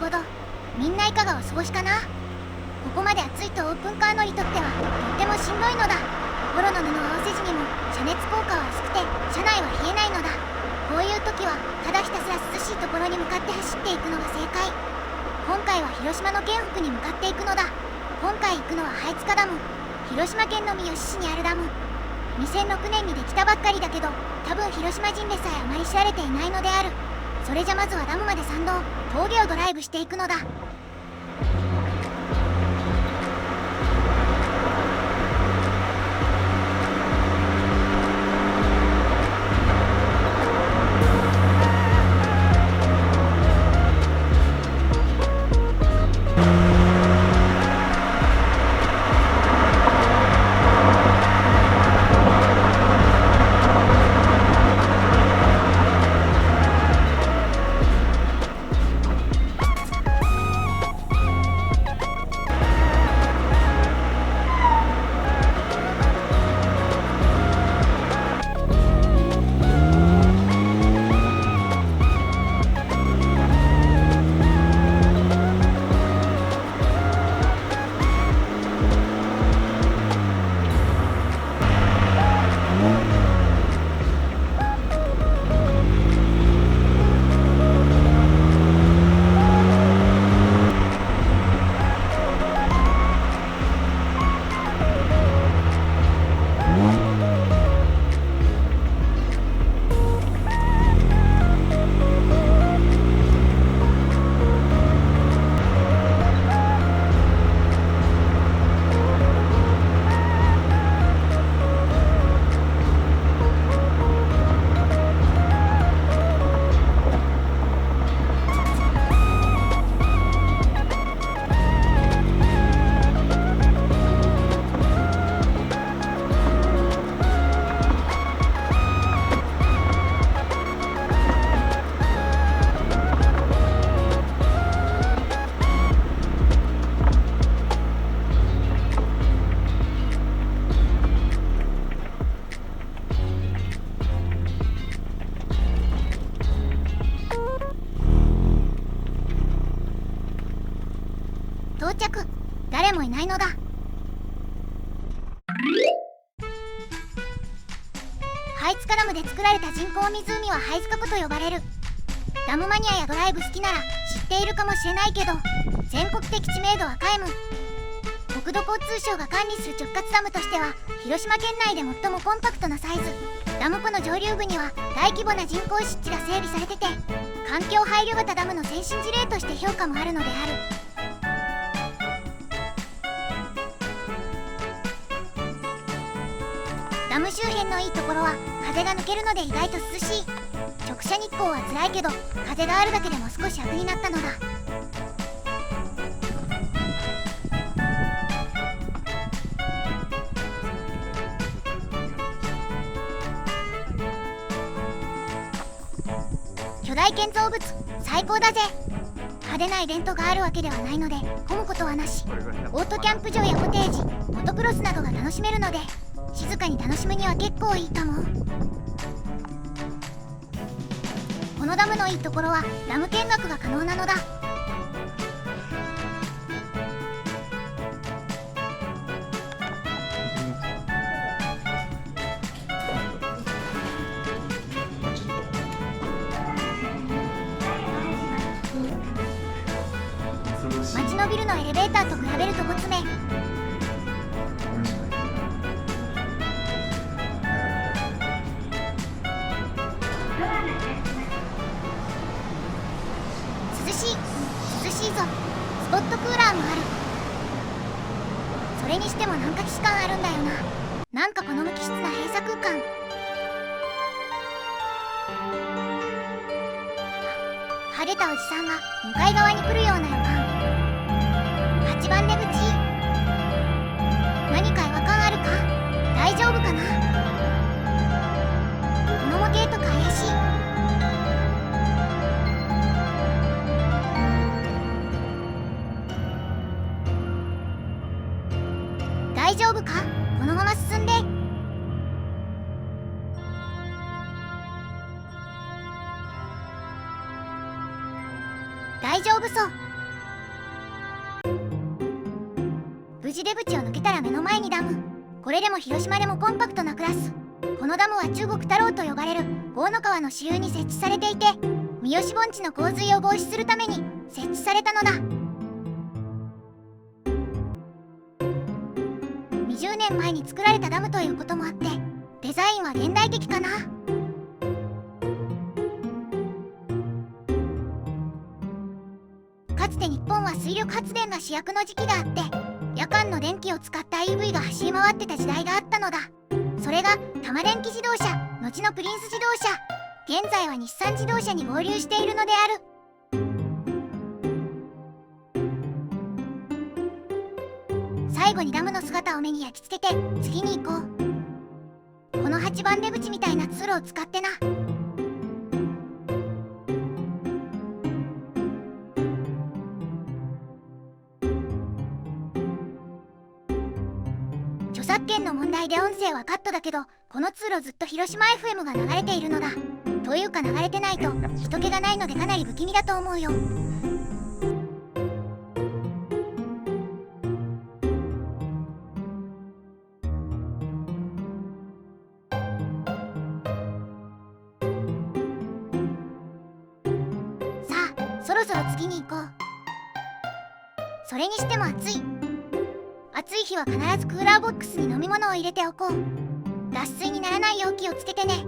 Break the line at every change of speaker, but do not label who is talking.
ほど。みんないかがお過ごしかな。ここまで暑いとオープンカー乗りとってはとってもしんどいのだ。ボロの布を合わせずにも遮熱効果は薄くて車内は冷えないのだ。こういう時はただひたすら涼しいところに向かって走っていくのが正解。今回は広島の県北に向かっていくのだ。今回行くのはハイツカダム。広島県の三次市にあるダム。2006年にできたばっかりだけど多分広島人でさえあまり知られていないのである。それじゃまずはダムまで参道、峠をドライブしていくのだ。到着。誰もいないのだ。ハイツカダムで作られた人工湖はハイツカ湖と呼ばれる。ダムマニアやドライブ好きなら知っているかもしれないけど、全国的知名度は皆無。国土交通省が管理する直轄ダムとしては広島県内で最もコンパクトなサイズ。ダム湖の上流部には大規模な人工湿地が整備されてて、環境配慮型ダムの先進事例として評価もあるのである。ダム周辺のいいところは風が抜けるので意外と涼しい。直射日光は辛いけど風があるだけでも少し楽になったのだ。巨大建造物最高だぜ。派手なイベントがあるわけではないので混むことはなし。オートキャンプ場やコテージ、モトクロスなどが楽しめるので静かに楽しむには結構いいかも。このダムのいいところはダム見学が可能なのだ。街のビルのエレベーターと比べるとごつめ。涼しいぞ。スポットクーラーもある。それにしてもなんか既視感あるんだよな。なんかこの無機質な閉鎖空間。ハゲたおじさんが向かい側に来るような予感。8番出口。何か違和感あるか？大丈夫かな？この模型とか怪しい。大丈夫か？このまま進んで。大丈夫そう。無事出口を抜けたら目の前にダム。これでも広島でもコンパクトなクラス。このダムは中国太郎と呼ばれる江の川の支流に設置されていて、三好盆地の洪水を防止するために設置されたのだ。20年前に作られたダムということもあって、デザインは現代的かな。かつて日本は水力発電が主役の時期があって、夜間の電気を使った EV が走り回ってた時代があったのだ。それが多摩電気自動車、後のプリンス自動車、現在は日産自動車に合流しているのである。最後にダムの姿を目に焼き付けて次に行こう。この8番出口みたいな通路を使ってな。著作権の問題で音声はカットだけど、この通路ずっと広島 FM が流れているのだ。というか流れてないと人気がないのでかなり不気味だと思うよ。さあ、そろそろ次に行こう。それにしても暑い。暑い日は必ずクーラーボックスに飲み物を入れておこう。脱水にならないよう気をつけてね。